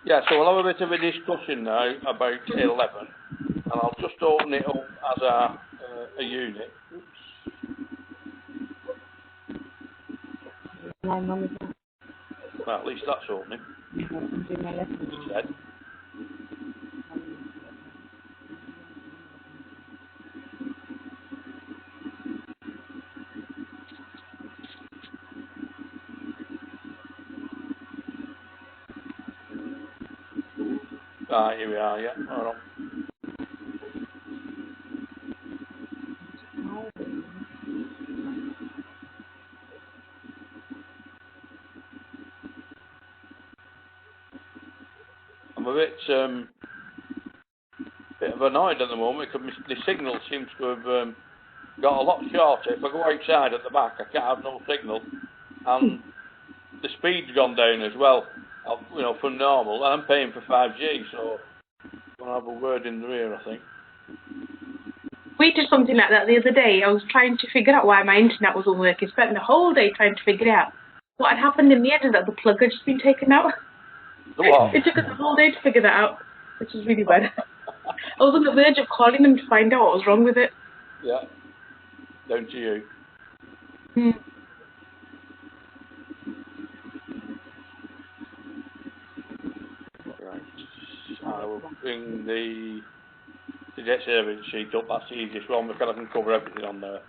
Yeah, so we'll have a bit of a discussion now about 11, and I'll just open it up as a unit. Well, at least that's opening. Instead. Right, here we are, yeah. Hold on. I'm a bit of annoyed at the moment because the signal seems to have got a lot shorter. If I go outside at the back, I can't have no signal, and the speed's gone down as well. You know, from normal. I'm paying for 5G, so I'll have a word in the rear, I think. We did something like that the other day. I was trying to figure out why my internet wasn't working. Spent the whole day trying to figure it out. What had happened in the end is that the plug had just been taken out. What? It took us the whole day to figure that out, which is really bad. I was on the verge of calling them to find out what was wrong with it. Yeah. Down to you. Right. I will bring the debt service sheet up. That's the easiest one because I can cover everything on there.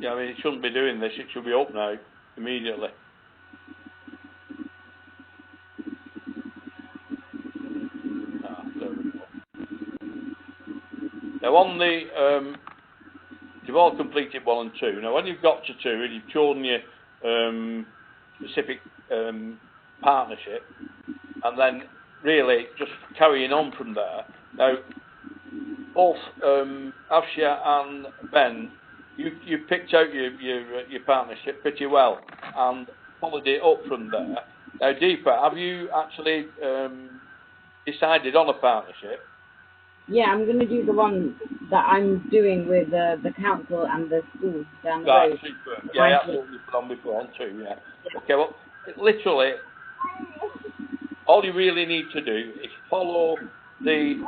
Yeah, I mean, it shouldn't be doing this. It should be up now, immediately. There we go. Now, on the, you've all completed 1 and 2. Now, when you've got to 2 and you've chosen your specific partnership, and then really just carrying on from there. Now, both Afsha and Ben, you picked out your partnership pretty well and followed it up from there. Now, Deepa, have you actually decided on a partnership? Yeah, I'm going to do the one that I'm doing with the council and the school down the road. Super. Yeah, that's what you've done before on 2, yeah. Okay, well, literally, all you really need to do is follow the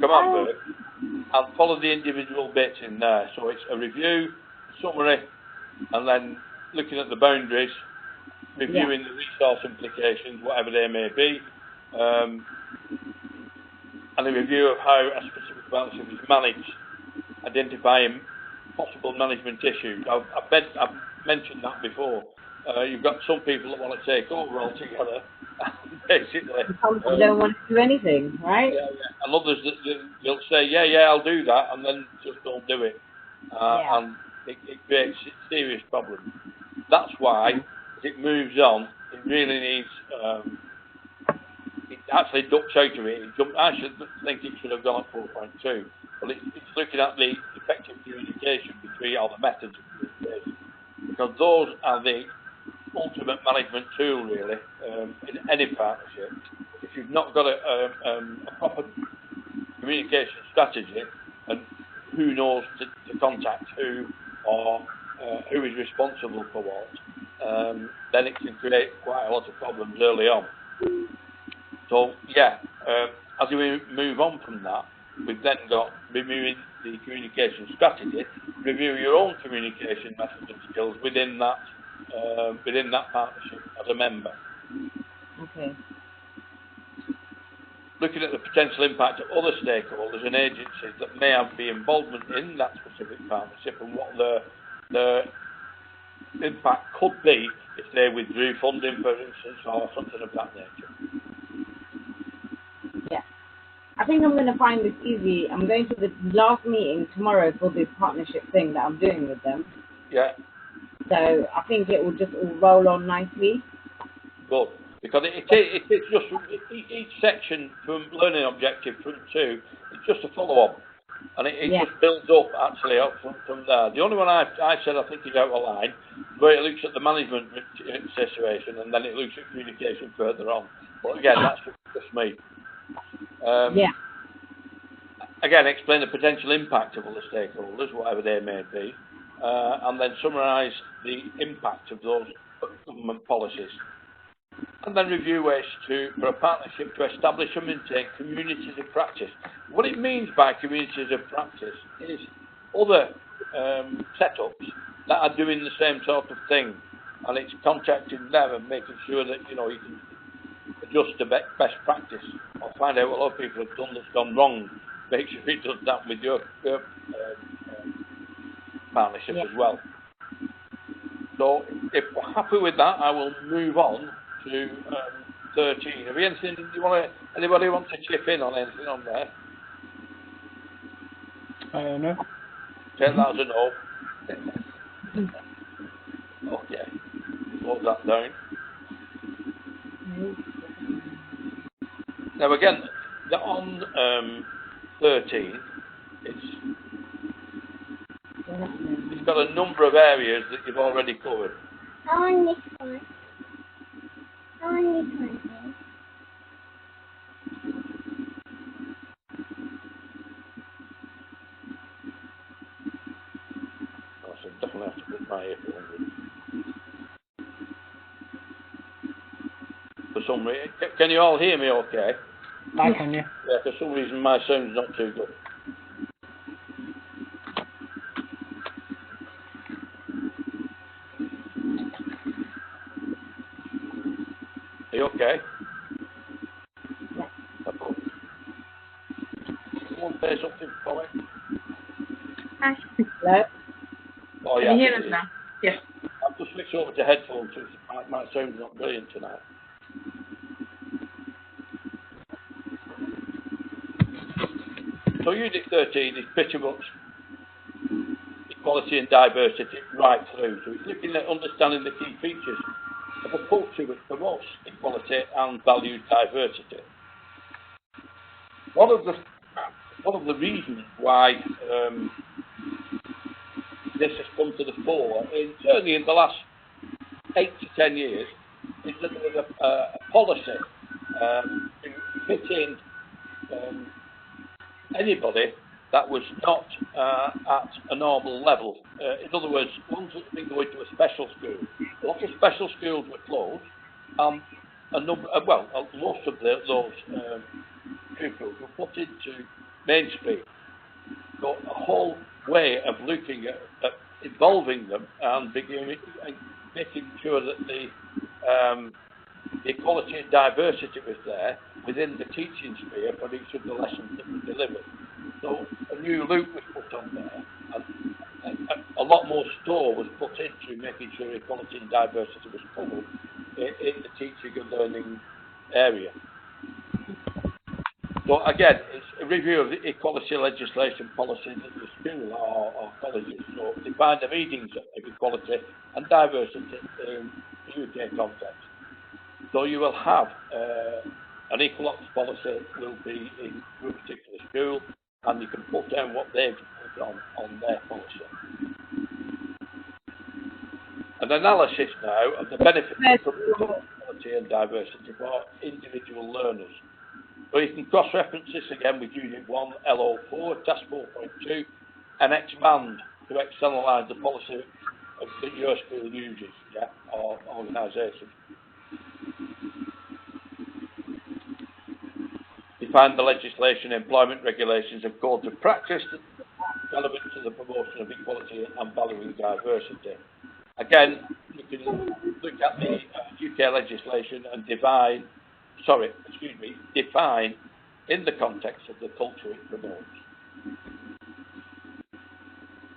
command book and follow the individual bits in there. So it's a review, summary, and then looking at the boundaries, reviewing the resource implications, whatever they may be, and a review of how a specific partnership is managed, identifying possible management issues. I've mentioned that before. You've got some people that want to take over altogether, basically. Some people don't want to do anything, right? Yeah. And others, you'll say, yeah, I'll do that, and then just don't do it. And it creates serious problems. That's why, as it moves on, it really needs, it actually ducks out of it. I should think it should have gone at 4.2. But it's looking at the effective communication between all the methods of communication. Because those are the ultimate management tool, really, in any partnership. If you've not got a proper communication strategy and who knows to contact who or who is responsible for what, then it can create quite a lot of problems early on. So, yeah, as we move on from that, we've then got reviewing the communication strategy, review your own communication methods and skills within that partnership as a member. Okay. Looking at the potential impact of other stakeholders and agencies that may have the involvement in that specific partnership and what the impact could be if they withdrew funding, for instance, or something of that nature. Yeah. I think I'm going to find this easy. I'm going to the last meeting tomorrow for this partnership thing that I'm doing with them. Yeah. So I think it will just all roll on nicely. Good. because it's just each section from learning objective from 2, it's just a follow-up, and it just builds up actually up from there. The only one I've said I think is out of line, where it looks at the management situation and then it looks at communication further on. But again, that's just me. Again, explain the potential impact of other stakeholders, whatever they may be, and then summarise the impact of those government policies. And then review ways for a partnership to establish and maintain communities of practice. What it means by communities of practice is other setups that are doing the same sort of thing, and it's contacting them and making sure that you can adjust to best practice or find out what other people have done that's gone wrong. Make sure it does that with your partnership as well. So if we're happy with that, I will move on to 13. Have you anything anybody want to chip in on anything on there? No. Take that as a no. Okay. Close that down. Now again, on 13, it's got a number of areas that you've already covered. I want this one. I want this one. Oh, so definitely have to put my earphones in. For some reason, can you all hear me okay? I can, yeah. Yeah, for some reason my sound's not too good. Are you okay? Someone say something for me? Hi. Hello? Oh, Can yeah, you hear us now? Yes. I've just switched over to headphones, so my sound's not brilliant tonight. So Unit 13 is pretty much equality and diversity right through. So it's looking at understanding the key features of a culture which promotes equality and values diversity. One of the reasons why this has come to the fore, certainly in the last 8 to 10 years, is that there was a policy to fit in anybody that was not at a normal level. In other words, ones that have been going to a special school. A lot of special schools were closed. Most of those pupils were put into mainstream. So a whole way of looking at involving them and making sure that the equality and diversity was there within the teaching sphere for each of the lessons that were delivered. So a new loop was put on there, and a lot more store was put into making sure equality and diversity was covered in the teaching and learning area. So again, it's a review of the equality legislation policies at the school or colleges. So define the meanings of equality and diversity in the UK context. So you will have an equal ops policy will be in your particular school, and you can put down what they've put on their policy. An analysis now of the benefits of equality and diversity for individual learners. So you can cross-reference this again with Unit 1, LO4, Task 4.2, and expand to externalise the policy that your school uses, or organisation. Define the legislation, employment regulations and codes of practice relevant to the promotion of equality and valuing diversity. Again, you can look at the UK legislation and define in the context of the culture it promotes.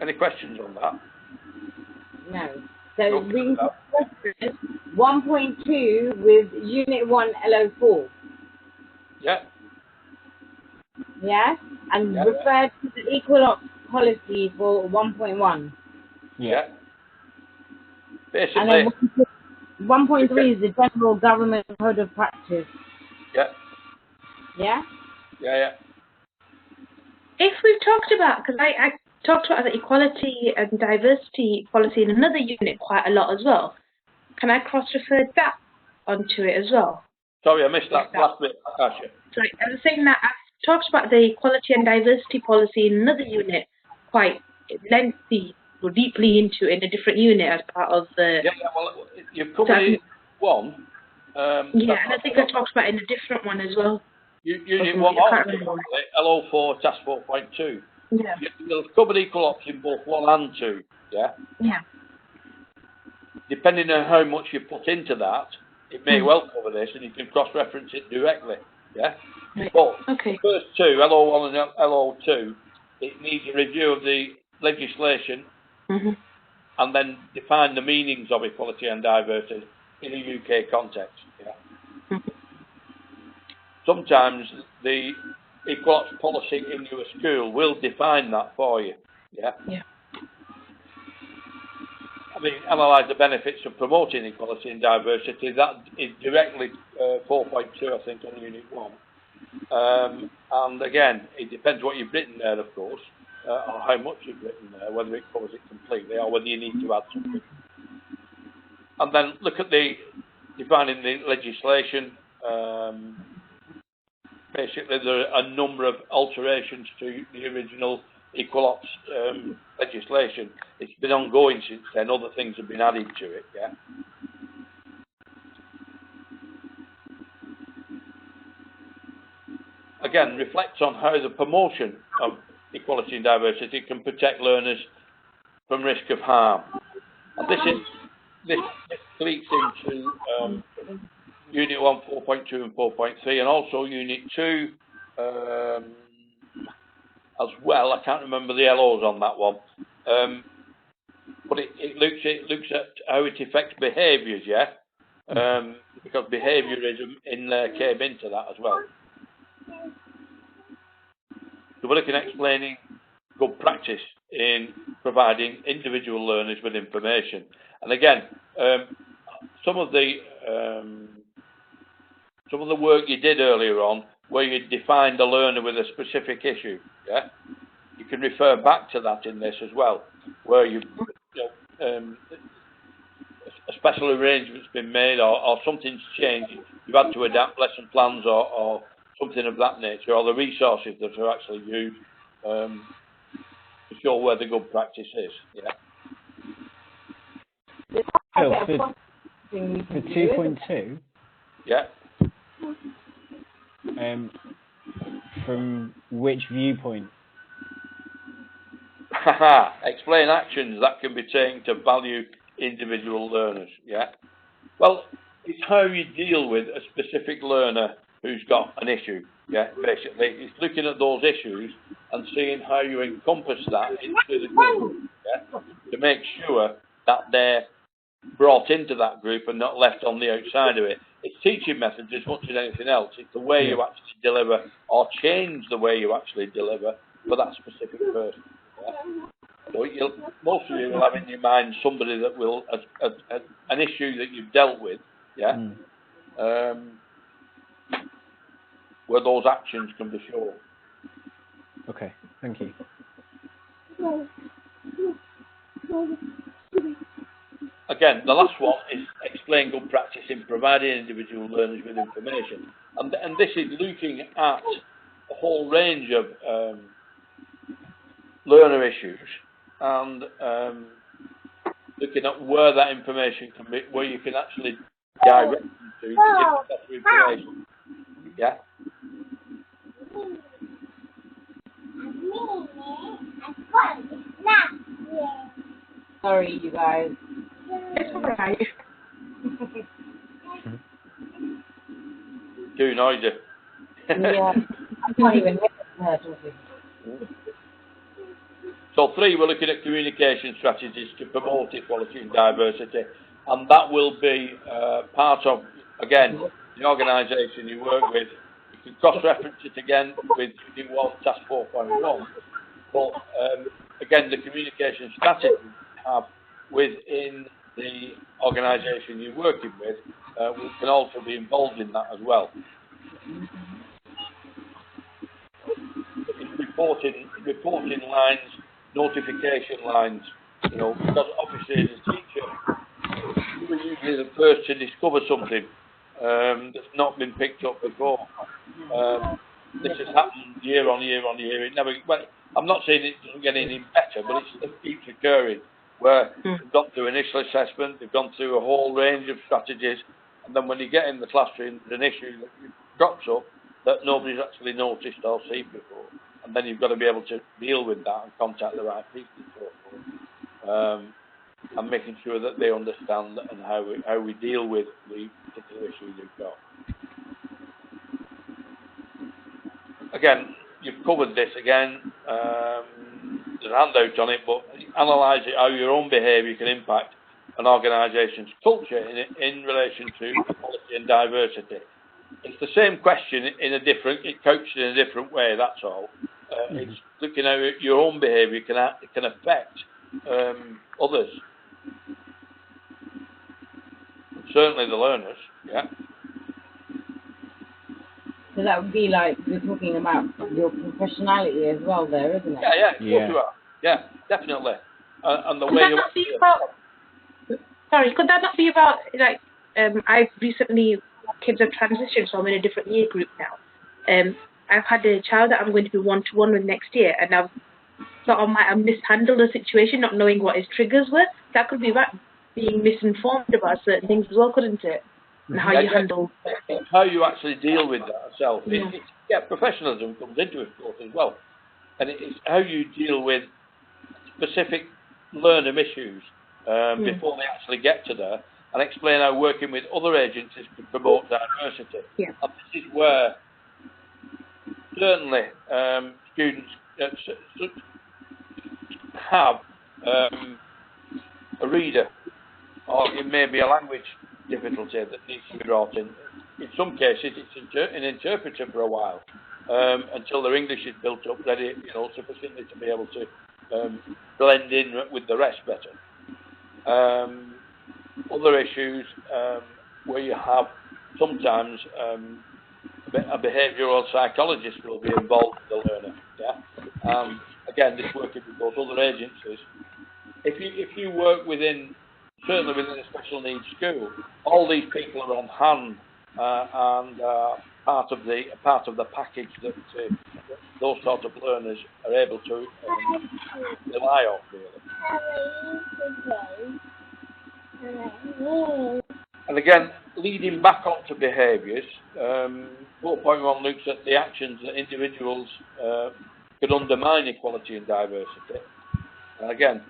Any questions on that? No. So we 1.2 with Unit 1 LO4. Yeah. Yeah? And refer to the equal ops policy for 1.1. Yeah. Basically, And then 1.3 is the general government code of practice. Yeah. Yeah? Yeah. If we've talked about, because I talked about the equality and diversity policy in another unit quite a lot as well, can I cross-refer that onto it as well? Sorry, I missed that last bit, Asha. Sorry, I was saying that I've talked about the equality and diversity policy in another unit quite lengthy or deeply into it in a different unit as part of the... Yeah, well, you've covered it in one. Yeah, and I think I talked about it in a different one as well. Unit 1, LO4, Task 4.2. Yeah. You've covered equal option both 1 and 2, yeah? Yeah. Depending on how much you put into that, it may well cover this, and you can cross-reference it directly, yeah? Right. But Okay. first two, LO1 and LO2, it needs a review of the legislation and then define the meanings of equality and diversity in a UK context, yeah? Sometimes the equal option policy in your school will define that for you, yeah? Yeah. I mean, analyse the benefits of promoting equality and diversity. That is directly 4.2, I think, on Unit 1. And again, it depends what you've written there, of course, or how much you've written there, whether it covers it completely or whether you need to add something. And then look at the defining the legislation. Basically, there are a number of alterations to the original Equal Ops legislation. It's been ongoing since then. Other things have been added to it, yeah. Again, reflect on how the promotion of equality and diversity can protect learners from risk of harm. And this leaks into Unit 1, 4.2 and 4.3, and also Unit 2 as well. I can't remember the LOs on that one. But it looks at how it affects behaviours, yeah? Because behaviourism in there came into that as well. So we're looking at explaining good practice in providing individual learners with information. And again, some of the work you did earlier on, where you defined a learner with a specific issue, yeah, you can refer back to that in this as well, where a special arrangement's been made or something's changed, you've had to adapt lesson plans or something of that nature, or the resources that are actually used to show where the good practice is, yeah. For 2.2, yeah. From which viewpoint? Explain actions that can be taken to value individual learners, yeah. Well, it's how you deal with a specific learner who's got an issue, yeah, basically. It's looking at those issues and seeing how you encompass that into the group, yeah, to make sure that they're brought into that group and not left on the outside of it. It's teaching methods as much as anything else. It's the way you actually deliver or change the way you actually deliver for that specific person. Yeah? So most of you will have in your mind somebody that will, an issue that you've dealt with, yeah, where those actions can be shown. Okay, thank you. Again, the last one is explain good practice in providing individual learners with information. And this is looking at a whole range of learner issues and looking at where that information can be, where you can actually direct them to give them better information. Yeah? Sorry, you guys. It's alright. Too noisy. Yeah, I can't even hear her talking. So 3, we're looking at communication strategies to promote equality and diversity, and that will be part of, again, the organisation you work with. You can cross-reference it again with Unit 1, Task 4.1, but again, the communication strategy we have within the organisation you're working with can also be involved in that as well. Reporting lines, notification lines, you know, because obviously as a teacher, you were usually the first to discover something that's not been picked up before. This has happened year on year on year. It never. Well, I'm not saying it doesn't get any better, but it keeps occurring. Where they've gone through initial assessment, they've gone through a whole range of strategies, and then when you get in the classroom, there's an issue that crops up that nobody's actually noticed or seen before, and then you've got to be able to deal with that and contact the right people and so forth, and making sure that they understand and how we deal with the particular issues you've got. Again, you've covered this again. There's a handout on it, but analyse it how your own behaviour can impact an organisation's culture in relation to equality and diversity. It's the same question it couched in a different way. That's all. It's looking how your own behaviour can affect others. Certainly the learners. Yeah. So that would be like we're talking about your professionality as well, there, isn't it? Yeah, of course you are. Yeah, definitely. And the could way that not be about? Sorry, could that not be about like? I've recently kids have transitioned, so I'm in a different year group now. I've had a child that I'm going to be one-to-one with next year, and I've sort of might have mishandled the situation, not knowing what his triggers were. That could be about being misinformed about certain things as well, couldn't it? And how you handle how you actually deal with that yourself. Yeah, professionalism comes into it, of course, as well, and it's how you deal with specific learner issues before they actually get to there, and explain how working with other agencies can promote diversity. Yeah. And this is where certainly students have a reader, or it may be a language difficulty that needs to be brought in. In some cases, it's an interpreter for a while until their English is built up, ready, sufficiently to be able to blend in with the rest better. Other issues where you have sometimes a behavioural psychologist will be involved with the learner. Yeah. Again, this working with those other agencies. If you work certainly within a special needs school, all these people are on hand and part of the package that those sort of learners are able to rely on, really. And again, leading back onto behaviours, 4.1 looks at the actions that individuals could undermine equality and diversity. And again,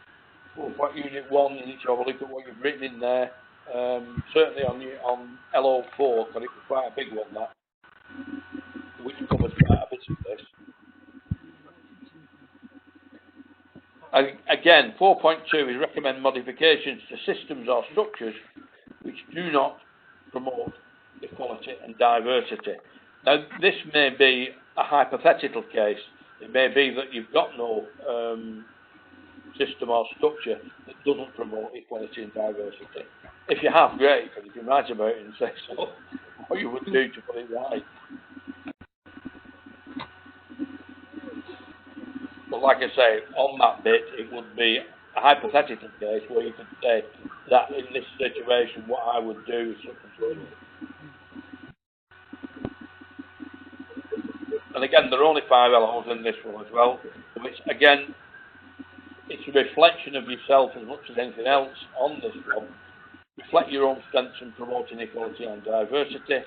Unit 1, you need to have a look at what you've written in there. Certainly on LO4, because it was quite a big one, that, which covers quite a bit of this. And again, 4.2 is recommend modifications to systems or structures which do not promote equality and diversity. Now, this may be a hypothetical case. It may be that you've got no system or structure that doesn't promote equality and diversity. If you have, great, because you can write about it and say so, what you would do to put it right. But like I say, on that bit, it would be a hypothetical case where you could say that in this situation, what I would do is such and such. And again, there are only 5 LOs in this one as well, which again, it's a reflection of yourself as much as anything else on this one. Reflect your own strengths in promoting equality and diversity,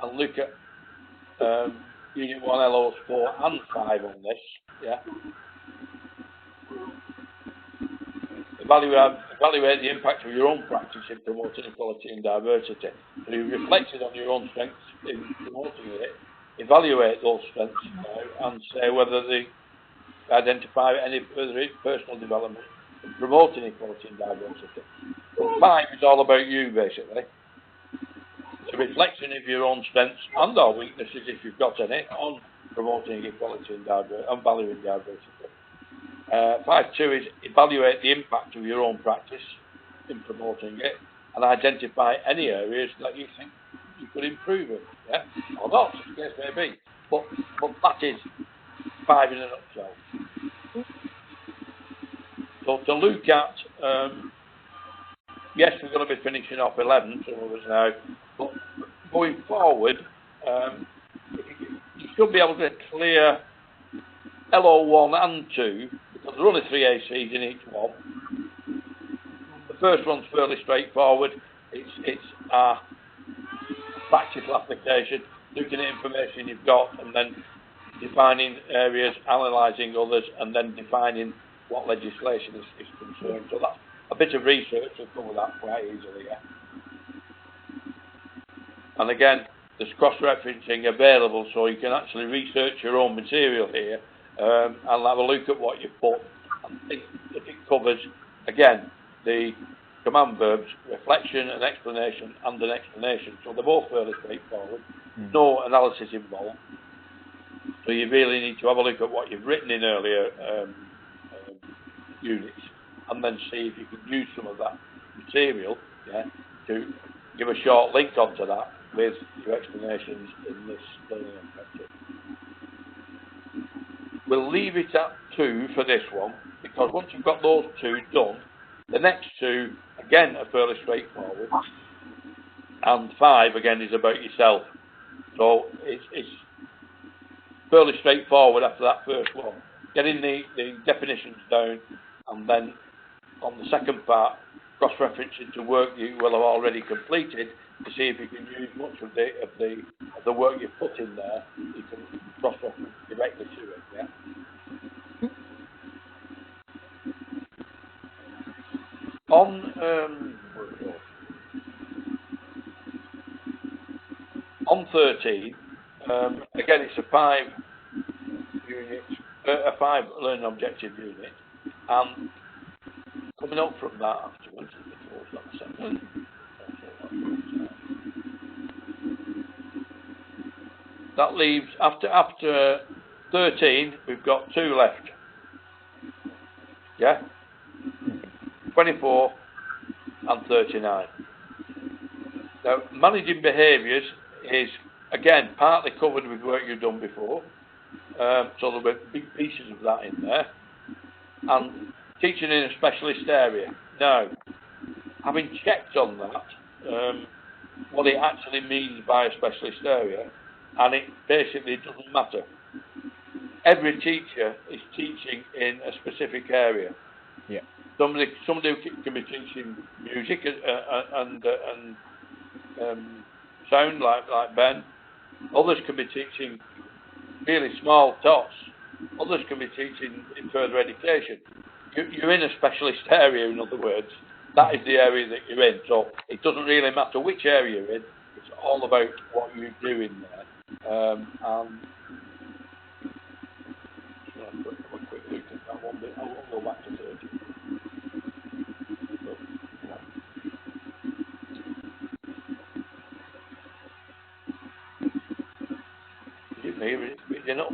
and look at Unit 1 LOs 4 and 5 on this. Yeah. Evaluate the impact of your own practice in promoting equality and diversity. So you reflected on your own strengths in promoting it. Evaluate those strengths now and say whether they identify any further personal development in promoting equality and diversity. 5 is all about you, basically. It's a reflection of your own strengths and or weaknesses, if you've got any, on promoting equality and diversity and valuing diversity. 5.2 is evaluate the impact of your own practice in promoting it, and identify any areas that you think you could improve it, yeah, or not, as the case may be. But that is 5 in a nutshell. So to look at, yes, we're going to be finishing off 11, some of us now, but going forward, you should be able to clear LO1 and 2, because there are only 3 ACs in each one. The first one's fairly straightforward. It's a practical application, looking at information you've got, and then defining areas, analysing others, and then defining what legislation is concerned. So that's a bit of research to cover that quite easily, yeah. And again, there's cross-referencing available, so you can actually research your own material here, and have a look at what you've put, and think if it covers, again, the command verbs, reflection, an explanation, and an explanation. So they're both fairly straightforward. No analysis involved. So you really need to have a look at what you've written in earlier units, and then see if you can use some of that material, yeah, to give a short link onto that with your explanations in this learning objective. We'll leave it at 2 for this one, because once you've got those 2 done, the next 2, again, are fairly straightforward, and 5, again, is about yourself. So it's fairly straightforward after that first one. Getting the definitions down, and then on the second part, cross-referencing to work you will have already completed to see if you can use much of the work you've put in there. You can cross-reference directly to it. Yeah. On 13, again, it's a 5 unit, a 5 learning objective unit, and coming up from that afterwards, that leaves after 13, we've got 2 left. Yeah, 24 and 39. Now, managing behaviours is, again, partly covered with work you've done before, so there'll be big pieces of that in there. And teaching in a specialist area. Now, having checked on that, what it actually means by a specialist area, and it basically doesn't matter. Every teacher is teaching in a specific area. Yeah. Somebody can be teaching music and sound like Ben. Others can be teaching really small tots. Others can be teaching in further education. You're in a specialist area, in other words. That is the area that you're in. So it doesn't really matter which area you're in. It's all about what you do in there. And have a quick look at that one bit. I won't go back to 30. Is it me reading up?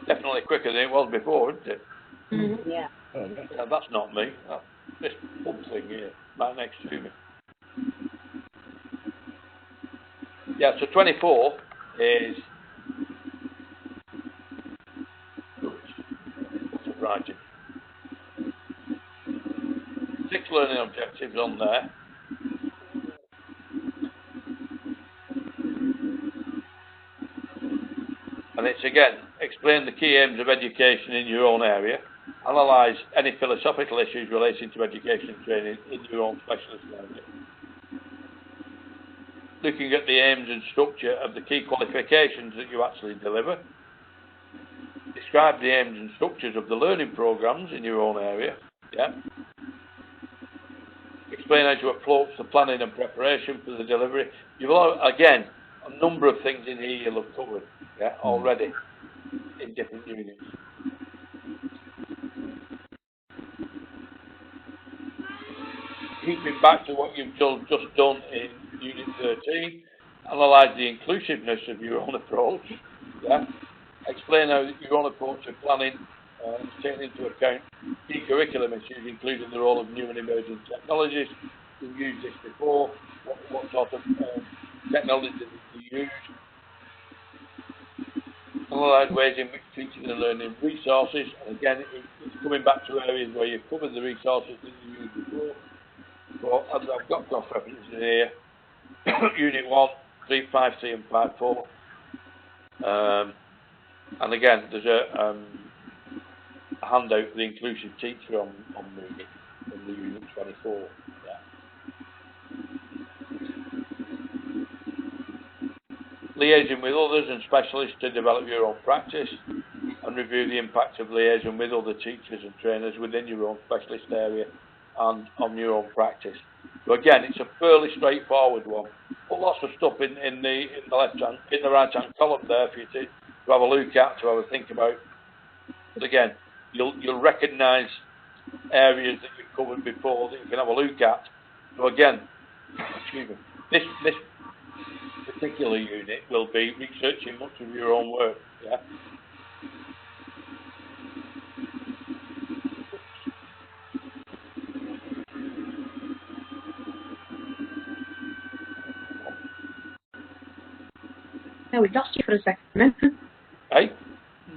Definitely quicker than it was before, isn't it? Mm-hmm. Yeah. Yeah, that's not me. That's this pub thing here, right next to me. Yeah, so 24 is writing. 6 learning objectives on there. And it's again, explain the key aims of education in your own area. Analyse any philosophical issues relating to education and training in your own specialist area. Looking at the aims and structure of the key qualifications that you actually deliver. Describe the aims and structures of the learning programs in your own area. Yeah. Explain how to approach the planning and preparation for the delivery. You've again a number of things in here you'll have covered, yeah, already in different units. Keeping back to what you've just done in Unit 13, Analyse the inclusiveness of your own approach. Yeah. Explain how your own approach to planning is taking into account key curriculum issues, including the role of new and emerging technologies. You've used this before. What sort of technology did you use? Analyse ways in which teaching and learning resources. And again, it's coming back to areas where you've covered the resources that you used before. So I've got cross references here. Unit 1, 3, 5, 3 and 5, 4. And again, there's a handout for the inclusive teacher on the unit 24. Yeah. Liaising with others and specialists to develop your own practice and review the impact of liaison with other teachers and trainers within your own specialist area and on your own practice. So again, it's a fairly straightforward one. But lots of stuff in the right hand column there for you to have a look at, to have a think about. But again, you'll recognise areas that you've covered before that you can have a look at. So again, excuse me, this particular unit will be researching much of your own work. Yeah. No, we lost you for a second then. Hey?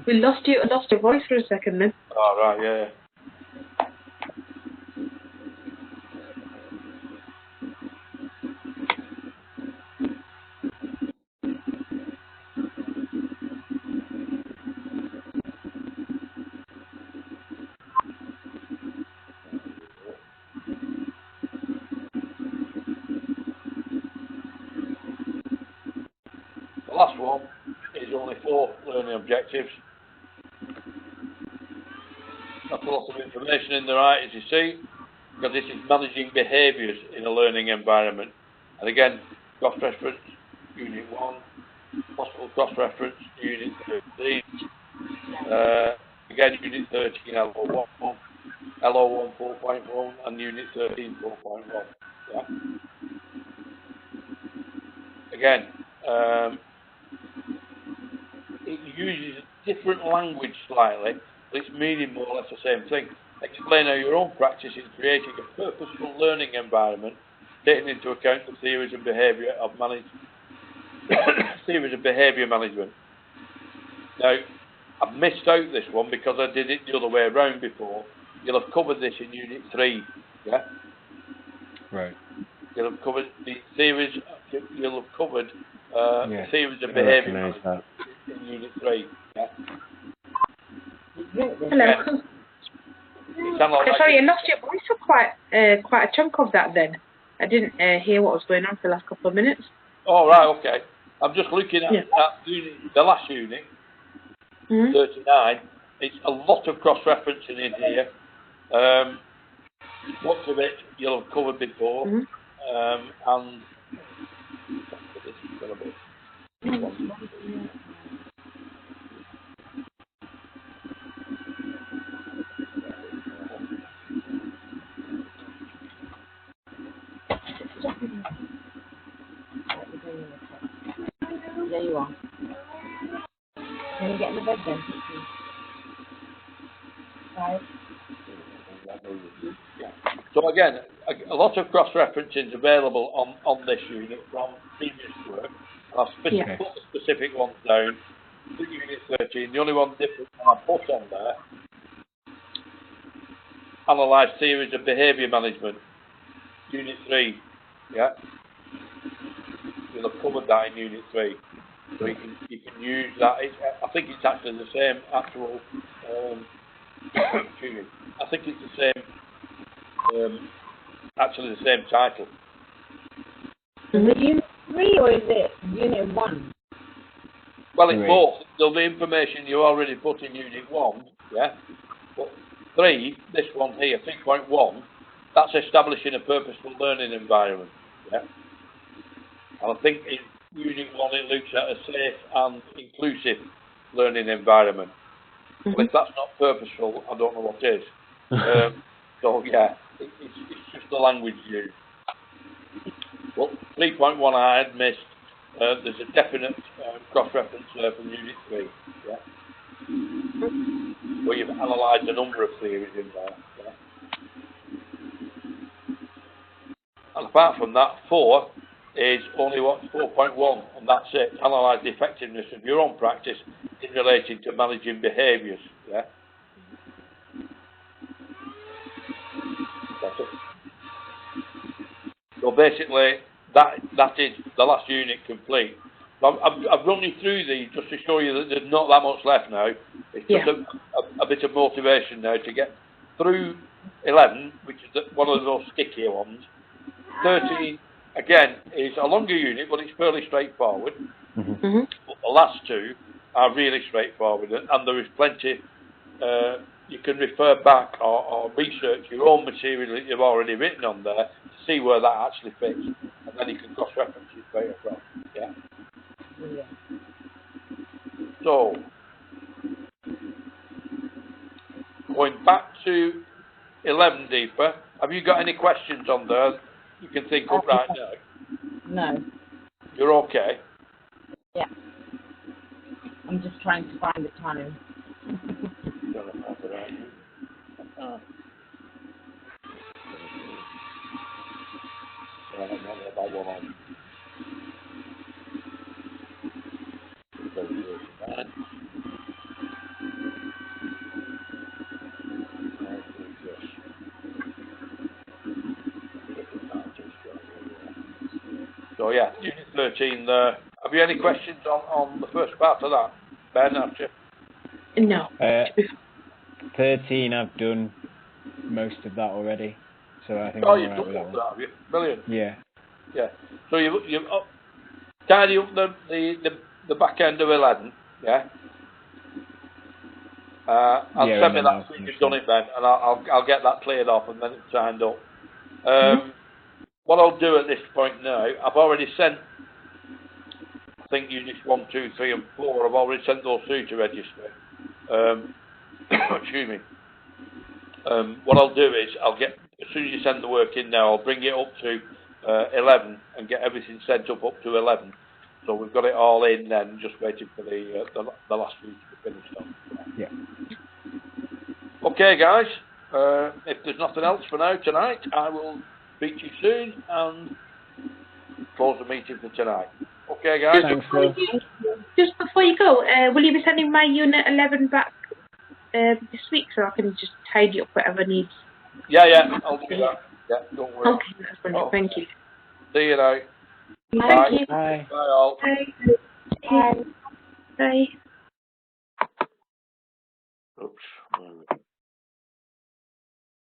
We lost your voice for a second then. Oh, right, yeah. The last one is only 4 learning objectives. That's a lot of information in the right, as you see, because this is managing behaviours in a learning environment. And again, cross-reference, Unit 1, possible cross-reference, Unit 13, again, Unit 13, LO1, LO1 4.1, and Unit 13 4.1. Yeah. Again, it uses different language slightly, but it's meaning more or less the same thing. Explain how your own practice in creating a purposeful learning environment, taking into account the theories and behaviour of theories of behaviour management. Now, I've missed out this one because I did it the other way around before. You'll have covered this in Unit 3, yeah? Right. You'll have covered the theories, you'll have covered Yes, theories of I behaviour recognise management in Unit 3, yeah? Hello. Sorry, I lost your voice for quite a chunk of that then. I didn't hear what was going on for the last couple of minutes. Oh, right, okay. I'm just looking at the last unit, 39. It's a lot of cross-referencing in here. Lots of it you'll have covered before. And There you are. Can you get in the bed then? 5. yeah. So again, a lot of cross-referencing is available on this unit from previous work. I've put the specific ones down. Unit 13, the only one different I put on there. Analyse theories of behaviour management. Unit 3, yeah. You'll have covered that in Unit 3. So you can use that. I think it's actually the same actual. Excuse me. I think it's the same. Actually, the same title. Is it Unit 3 or is it Unit 1? Well, it's both. There'll be information you already put in Unit 1, yeah. But 3, this one here, 3.1, that's establishing a purposeful learning environment, yeah. And I think in Unit 1 it looks at a safe and inclusive learning environment. Well, if that's not purposeful, I don't know what is. So yeah, it's just the language used. Well, 3.1 I had missed. there's a definite cross-reference there from Unit 3, yeah? Where you've analysed a number of theories in there, yeah? And apart from that, 4 is only what's 4.1, and that's it. Analyse the effectiveness of your own practice in relation to managing behaviours, yeah? That's it. So basically, that is the last unit complete. I've run you through these just to show you that there's not that much left now. It's just a bit of motivation now to get through 11, which is one of those stickier ones. 13, again, is a longer unit, but it's fairly straightforward. Mm-hmm. But the last 2 are really straightforward, and there is plenty. You can refer back or research your own material that you've already written on there to see where that actually fits, and then you can cross-reference it straight across. Yeah. Yeah. So, going back to 11 deeper, have you got any questions on there you can think of right now? No. You're okay? Yeah. I'm just trying to find the time. So yeah, Unit 13 there. Have you any questions on the first part of that, Ben, after? No. 13, I've done most of that already, so I think Oh, I'm you've alright done with that that, one. have you? Brilliant. Yeah. Yeah. So you've tidy up the back end of 11, yeah? I'll Yeah, send me and then that I'll so you've finish done that. it, Ben, and I'll get that cleared off and then it's signed up. What I'll do at this point now, I've already sent, I think units 1, 2, 3 and 4, I've already sent those through to register. Excuse me. What I'll do is, as soon as you send the work in now, I'll bring it up to 11 and get everything sent up to 11. So we've got it all in then, just waiting for the last few to be finished on. Yeah. Okay, guys. If there's nothing else for now tonight, I will speak to you soon and close the meeting for tonight. Okay, guys. Thanks, Phil. Just before you go, will you be sending my Unit 11 back this week so I can just tidy up whatever needs? Yeah, I'll do that. Yeah, don't worry. Okay, that's brilliant. Thank you. See you now. Thank you. Bye. Bye all. Bye. Bye. Bye. Oops.